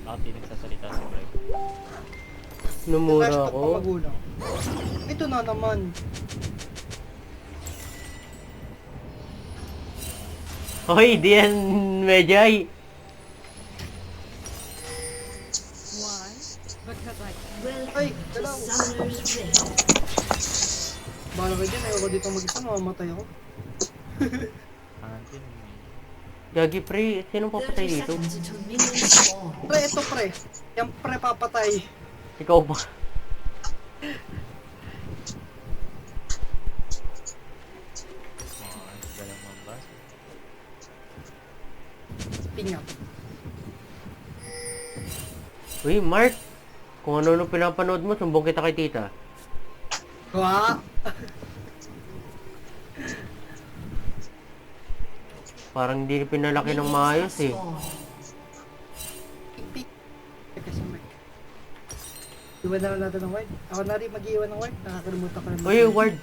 Bakit di nagsasalita si Greg? Numura Hashtag ako. pamagulang. Ito na naman. Hoy, di yan Medjay. Why? Because I can. Ay, dalaw. Bahala ka dyan, ayoko dito mag-isa, mamamatay ako. Antin. Gagi pre, sinong papatay dito? Pre, ito pre. Yung pre papatay. Ikaw ba? Galang mambas. Tingnan. Uy, Mark. Kung ano pinapanood mo, sumbong kita kay tita. Wa! Parang hindi pinalaki ng maayos eh. Pik. Teka si Mike. Iwan na lang natin ng ward. Ako na rin mag-iwan ng ward. Nakakalimutan ko na. Uy, ward.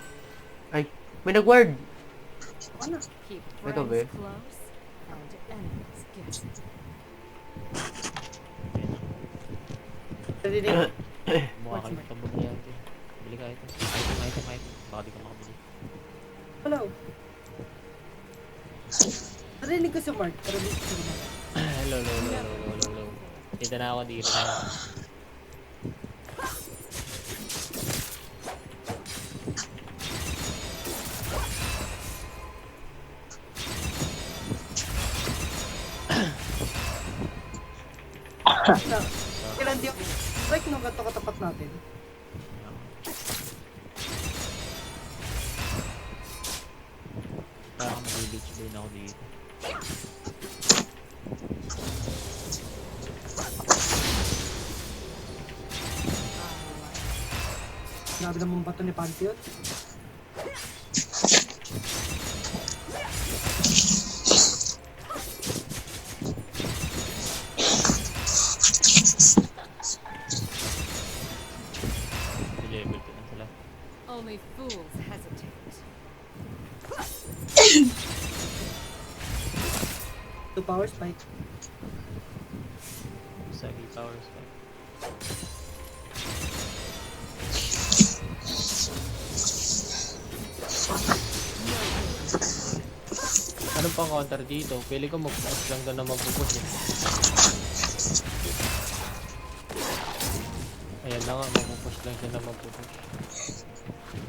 Ay, may nag-ward. Ako na. Keep Ito, friends be. close and enemies guessing. Narinig. Mukha ka lang tambog niya ito. Bili ka ito. Item. Baka di ka makabili. Hello. Narinig ko si Mark. Pero di ko si Mark. Hello. Tita na ako dito. Kailan di like nung ganito katapat natin. Parang mag-beach din ako dito. Grabe naman bato ni Pantheon. Level ko na sila. Only fools hesitate. 2 power spike. Sagi powers pa. Anong pang counter dito? Pili ko mag-push lang doon na mag-push eh. Ayan na nga, mag-push lang siya na mag-push.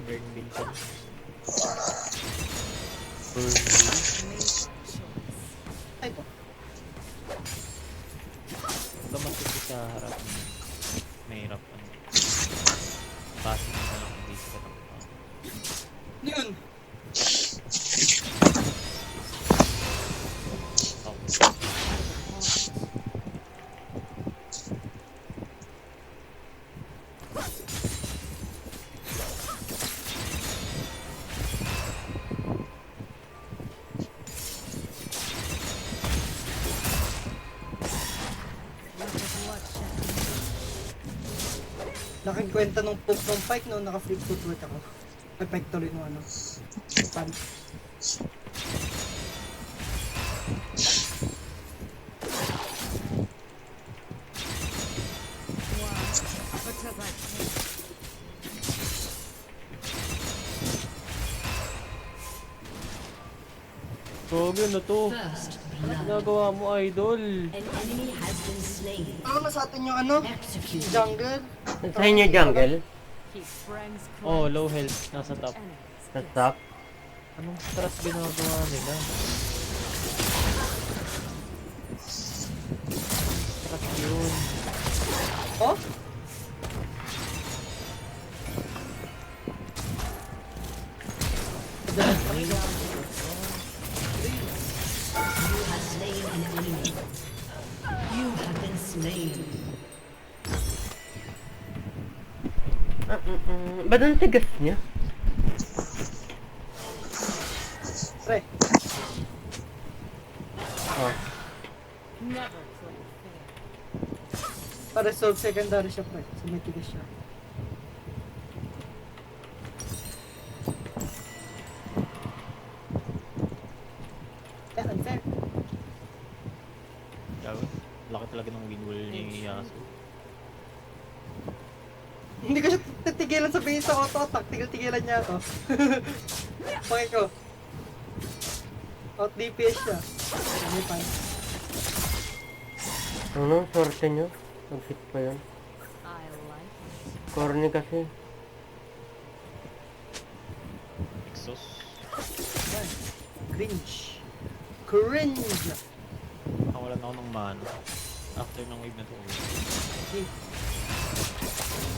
Burn bill siya. Burn bill. Ay po. Huwag ka masisi sa harap mo. Mahirap ano. Passing mo na lang kung basic ka ng tao. Ano yun? Laking kwenta nung poop ng Pike no, naka-flip footwork ako. Effectory nung ano. Pan. Why? Because I can. Gogi na to. First Ano blood. ginagawa mo, idol? An enemy has been slain. Ano na sa atin yung ano? Executed. Jungle? Sa inyo jungle? Keep friends close. Oh, low health. Nasa top. Enemies Sa guessing. top? Anong stress ginagawa nila? Stress yun. Oh? You have slain an enemy. You have been slain. Ba't ang tigas niya? Pre, Oh. Never play fair. pa-resolve secondary siya pre. So may tigas siya. Unfair. Gago. Laki talaga ng windwall ni Yasuo. Hindi ko siya titigilan sa base sa auto-attack. Tigil-tigilan niya ako. Pakay ko. Out DPS siya. Ano pa? Ano? Sorte nyo? Nag-fit pa yun. I like it. Corny kasi. Exos. Cringe. Cringe! Nakawalan ako ng mana. After ng wave na to. Okay.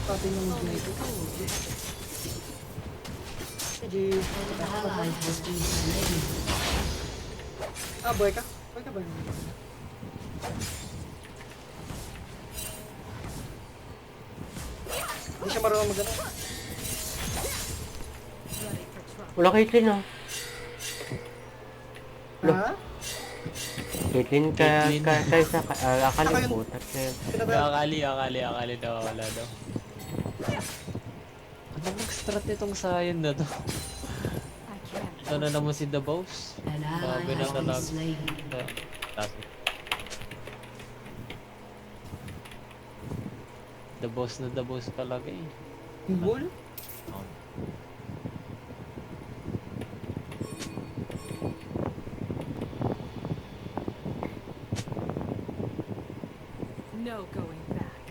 Pati nung Only dito. fools GG. An ally has been slain. Ah, buhay ka? Buhay ka ba? Hindi siya marunong mag-ano. ready for trouble. Wala Caitlyn ah. Ha? Caitlyn Caitlyn. kaysa akala Ako yun. po. Tapos Pinatay. Akali daw wala daw. Ano mag-strat itong Sion na to? I can't. Ito na naman si The Boss. An ally Sabi na has been talaga. slain. Classic. The Boss talaga eh. Bull? Oh. No going back.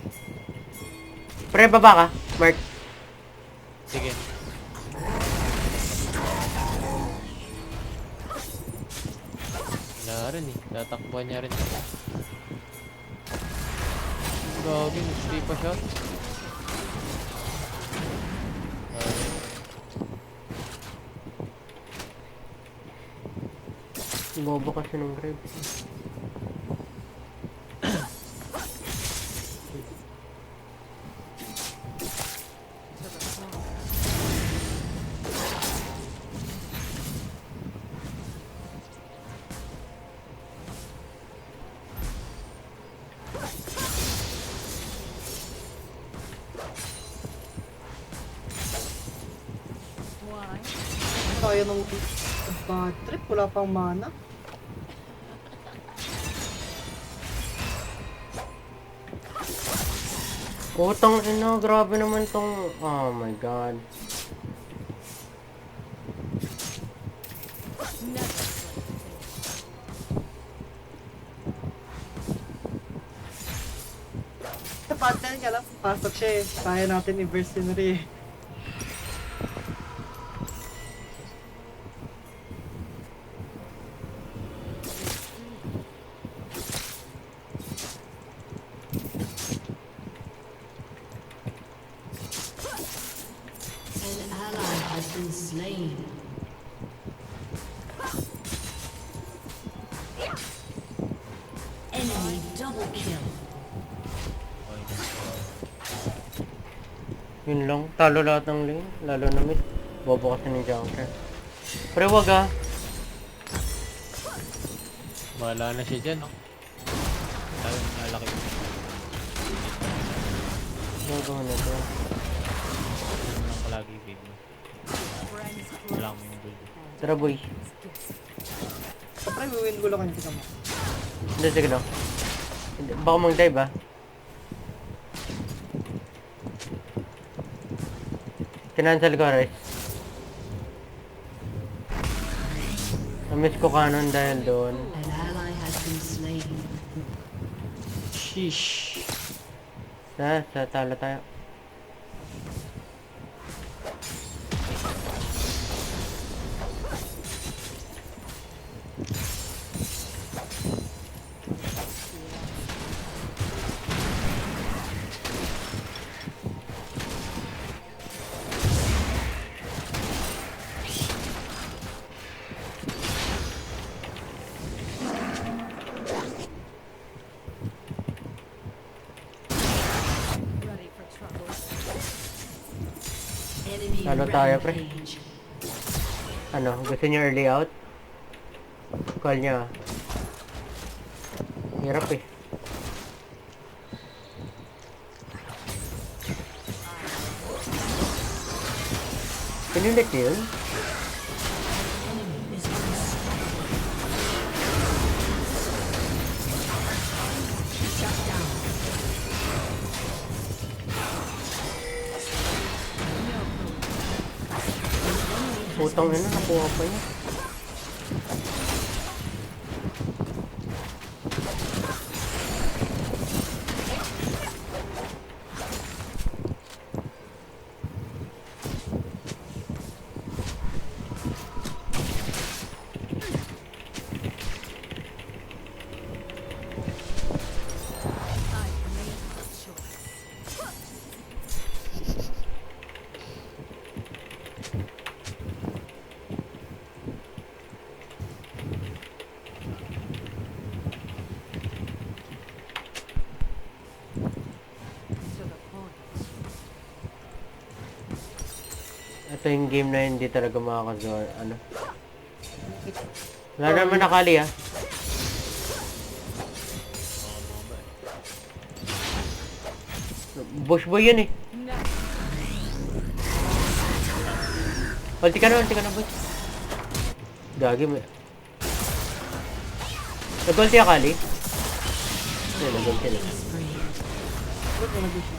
pre, baba ka, Mark. Sige. Wala rin eh. Tatakbuhan niya rin. Gagi, nag-stay pa siya. Bobo kasi ng grave. To the floor. Why? Kaya nung bad trip, wala pang mana. Utang ina, grabe naman tong... Oh my god. Never slay the face. Sa pattern ka lang, pasok siya eh. Kaya natin i-verse yun rin eh. An ally has been slain. Enemy double kill. Yun lang, talo lahat ng lane, lalo na mid. Bobo kasi ng junker. Pre, wag ah. Bahala na siya dyan. Sabi na malaki. Gagawa na to. Ano lang palagi babe mo. Friends Wala close. mo yung build. Tara boy. Gifts. Sa pre, wiwin gulo ka niyo kita mo. Hindi, sige lang. Baka mag-dive ah. Kinansel ko, Rice. Na-miss ko kanon dahil doon. An ally has been slain. Sheesh. Sa talo tayo. Ready for trouble. Enemy Talo tayo, pre. rampage. Ano, gusto niyo early out? Call niya. Hirap eh. Can you let yun? Enemy is unstoppable. Putang ina, nakuha pa niya. I made my choice. To the point. Ito yung game na hindi talaga makakagawa. Ano? Wala naman nakali ah. Bush boy yun eh. Next. Ulti ka na boy. Gagi mo. Nag-ulti akali? Hindi, nag-ulti na. Ba't mo nag-gusto?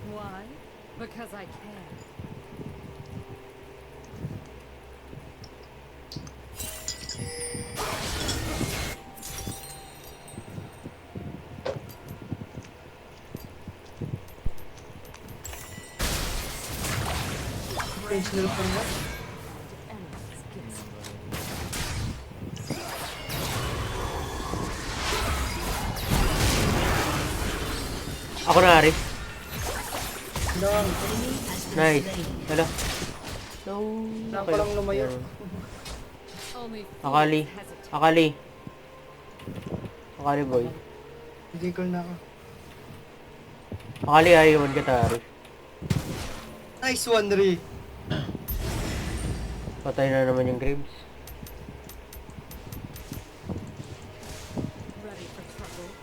Why? Because I can. Range nila pa nga. Enemies gets Ako na Ari. Lang. Nice. Hala. No. Lang pa lang lumayo. only Akali. fools hesitate. Akali. Akali boy. Hindi ko na ako. Akali ayawan kita Ari. Nice one, Ri. Patay na naman yung Graves. Ready for trouble.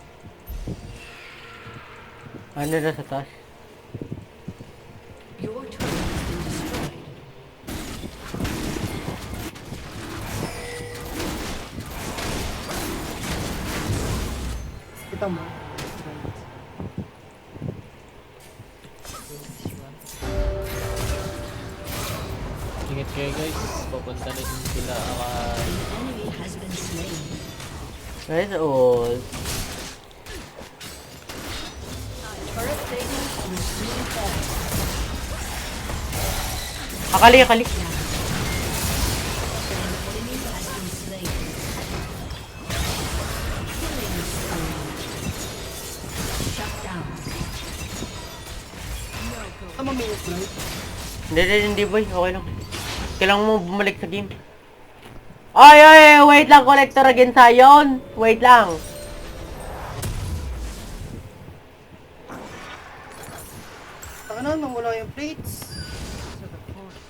Ano na sa taas? Your turret has been destroyed. Kita mo. Ingat kayo guys. Papunta na din sila. An enemy has been slain. That's all. Turret plating will soon fall. Akali, akali. An enemy has been slain. Killing spree. Shut down. Tama minutes, right? Hindi boy. Okay lang. Kailangan mo bumalik sa game. Ay, wait lang. Collector again Sion. Wait lang. Taka na, nawala yung plates. To the point.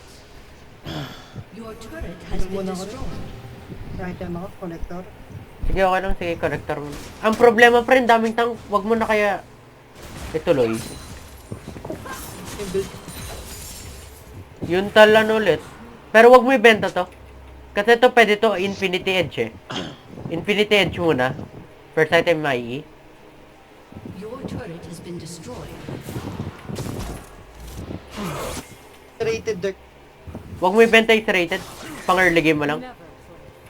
Your turret has been Muna ko destroyed. Sa item ako, collector. Sige, okay lang. Sige, collector mo. Ang problema pa rin, daming tank. Wag mo na kaya ituloy. Yung build. Yun talan ulit. Pero wag mo ibenta to. Kasi ito pwede to Infinity Edge eh. Infinity Edge muna. First item IE. Your turret has been destroyed. Rated deck. Wag mo ibenta is rated. Pang early game mo lang. Never fully think.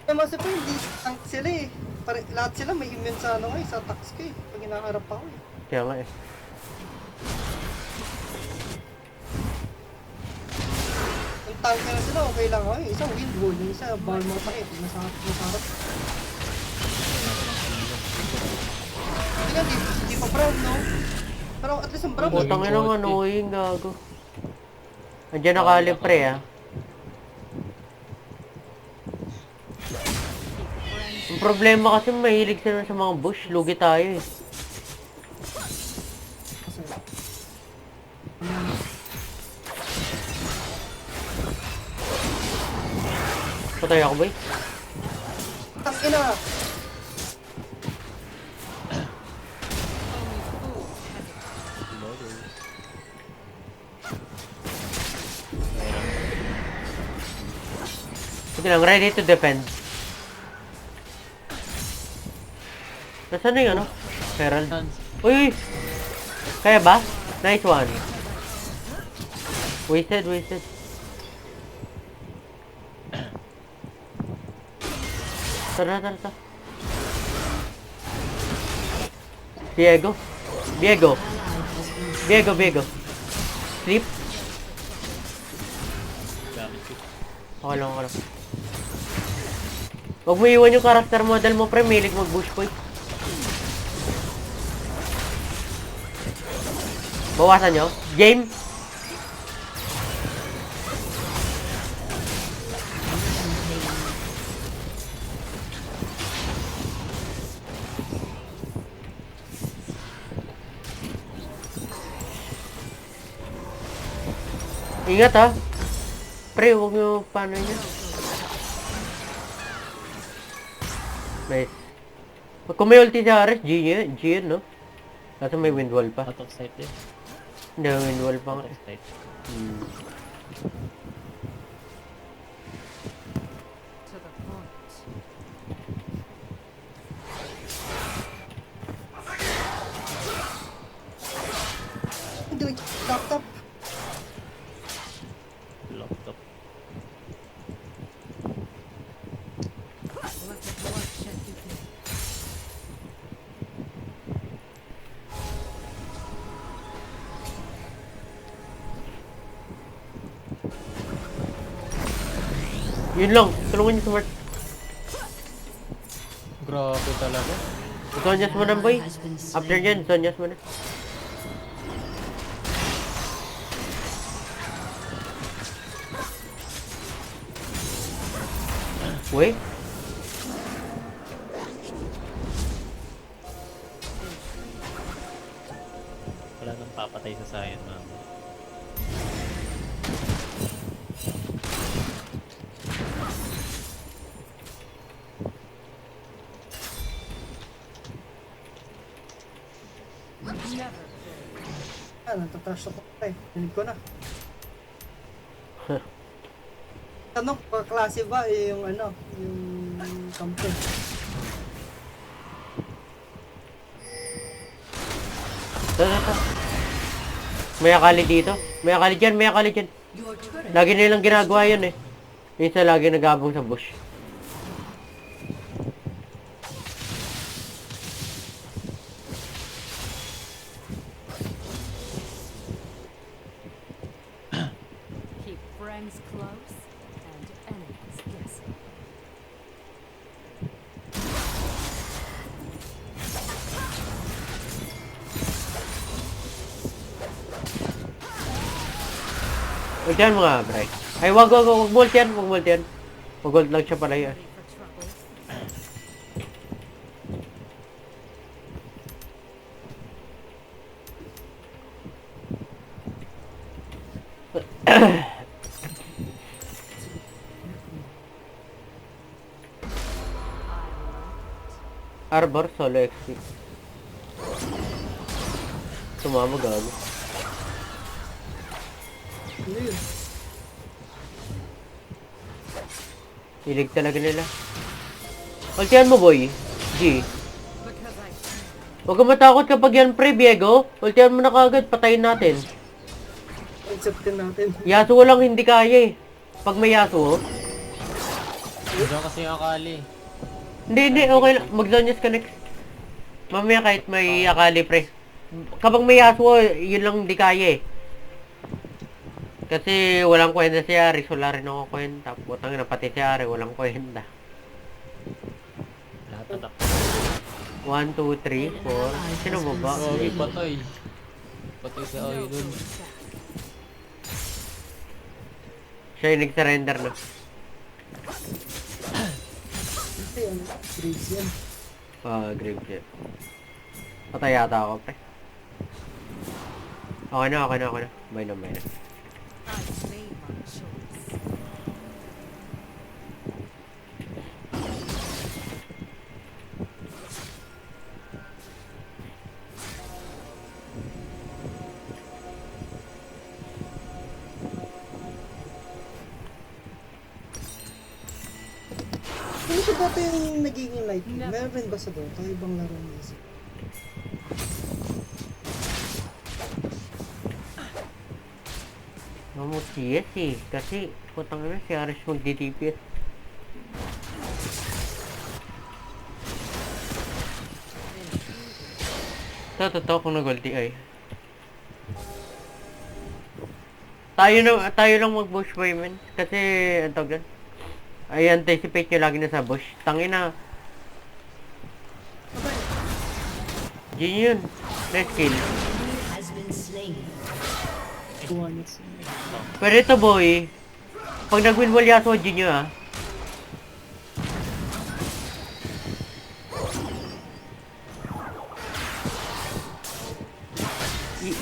Eh, mas ito, hindi tank sila eh. Lahat sila may immune sa ano sa attacks ko eh. Pag hinaharap ako eh. Kaya nga eh. Yung tank na sila, okay lang ako eh. Isa wind wall, yung isa ball mo pa eh. Nasa harap. Hindi nga, di pa brown, no? Pero at least ang brown. Putang ina nga, annoying gago. Andiyan nakali pre ah. Keep friends Ang problema kasi mahilig sila sa mga bush. Lugi tayo eh. Kasi, Patay ako, boy. ang ina! Logo. Sige lang, ready to defend. Nasaan na yung ano? Herald. Uy! Kaya ba? Nice one. Wasted, wasted. Tara, tara, tara. Diego. Diego. Diego, Diego. Sleep. Gamit ko. Okay lang, okay lang. Huwag mo iwan yung character model mo, pre. Milig mag-bush boy. Bawasan nyo. Game. Ingat ha. Pre, huwag nyo paano niya. Nice. Kung may ulti sa Ares, G yun, no? Kaso may windwall pa. Out of sight din. Hindi, may windwall pa nga. Out of sight. Hmm. To the point. Do it, laptop. Laptop. Let the bloodshed begin. Yun lang. Tulungan niyo si Mark. Grabe talaga. Zonyas mo na, boy. Has been slain. After nyan, Zonyas mo na. Uy. Wala nang papatay sa Sion, mama. Never. Ah, natatrash ako eh. Dinig ko na. Ano, klase ba yung ano, yung kampe? Tara, tara. May akali dito. May akali dyan, may akali dyan. Your turret Lagi nilang ginagawa yun eh. Minsan lagi nagabong sa bush. Keep friends close and enemies guessing. Huwag dyan mga bray. Ay, wag bolt yan, wag bolt yan. Wag bolt lang siya pala yan. Ready for trouble? Arbor, solo XP. Tumama gago. Ano yun? Hilig talaga nila. Ultihan mo boy. G. Because I Huwag ka matakot kapag yan pre, Diego. Ultihan mo na kagad, patayin natin. Acceptin natin. Yasuo lang hindi kaya eh. Pag may Yasuo. Diyan kasi yung akali. Hindi, okay lang. Mag-Zonyas ka next. Mamaya kahit may akali pre. Kapag may Yasuo, yun lang hindi kaya eh. Kasi walang kwenta si Ares, wala rin ako kwenta. Butang na pati si Ares, walang kwenta. Lahat atak. 1, 2, 3, 4. Sino ba ba? Grabe, patay. Patay sa idol. Siya yung nag-surrender na. Hindi, ano, Graves yan. Grave kit. Patay yata ako, pre. Okay na. Bay na. I made my choice. Ano siya dati yung nagiging light? Meron rin ba sa Dota? Ibang laro niya siya. Mamut CS eh. Kasi, putang ina, si Aris magdi-DPS. Totoo kung nag-ulti ay. Tayo lang mag-bush boy, man. Kasi, ang tawag doon? Ay, anticipate nyo lagi na sa bush. Tangina. Gini yun. Nice kill. Has been slain. Kuha niya siya. Pero ito boy, pag nag-win wall Yasuo, Gini yun ah.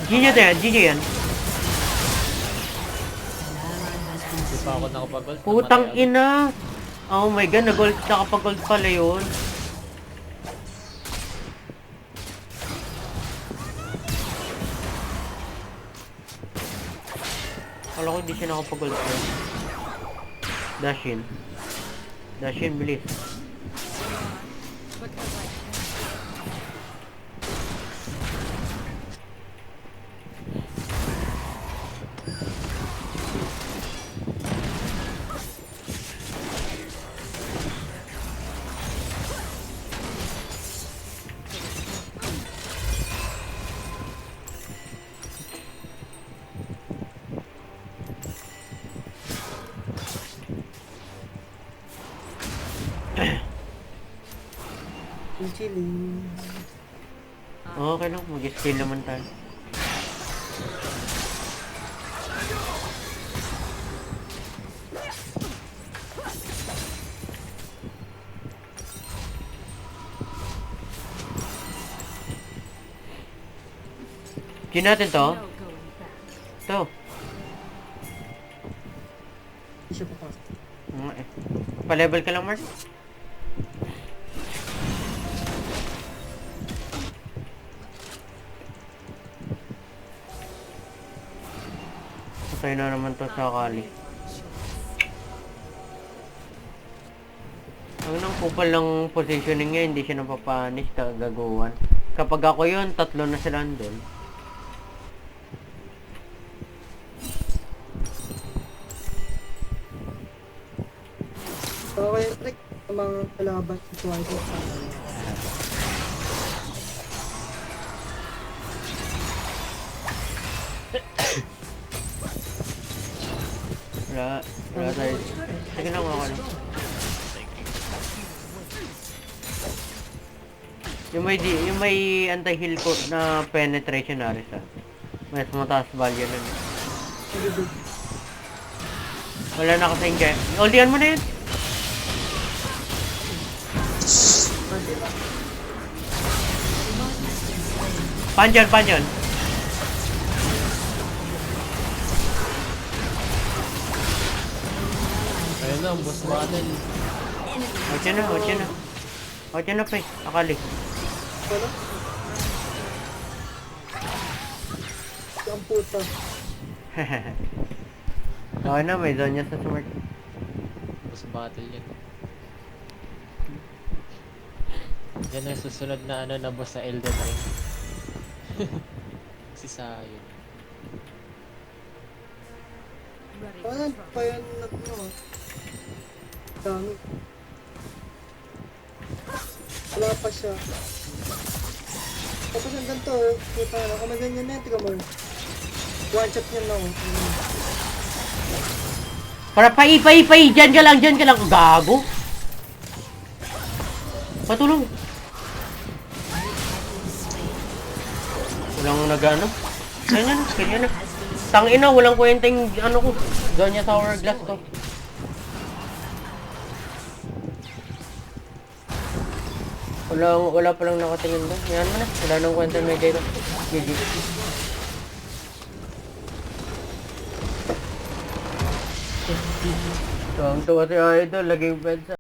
Gini yan. Hindi pa ako nakapag-gold. Putang ina. Oh my god, nag-gold nakapag-gold pala yun. Kala ko hindi siya nakapag-gold pa. Dashin, bilis. Because I can. Yung chilling. Okay lang, mag-skill naman tayo. Gin natin to. No going back. To. Hindi siya papasok. Pa-level ka lang, Mark. Patay na naman to sa Kali. Ang nang kupal ng positioning niya, hindi siya napapanis, kagaguhan. Kapag ako yun, 3 na sila andun. Okay, trick ng mga kalaban ito ay ito. Wala tayo. Sige lang ako lang. Yung may anti-heal ko na penetration na rin mas mataas value nun. Wala na kasi yung gem. Ultian mo na yun. Panjan. Ayun na, boss battle. Out na pre, akali. Ano? Ang puta. Okay na, may zone niya sa smart. Boss battle yan. Yan ang susunod na ano na boss sa Elden Ring. Si Sayon. Ready Ano for pa yan na ano? Dami. Wala pa siya. Tapos ang ganito, puta na. Kung may ganyan na, tika mo. One shot niya lang. Para pai, dyan ka lang, gago. Patulong. Walang nagano. Ganyan na. Tangina, walang kwenteng ano ko. Zone niya sa hourglass to. Wala pa lang nakatingin doon. Yan mo na. Wala nang kwenta may dito. GG. Tuwang-tuwa si Idol. Laging fed sa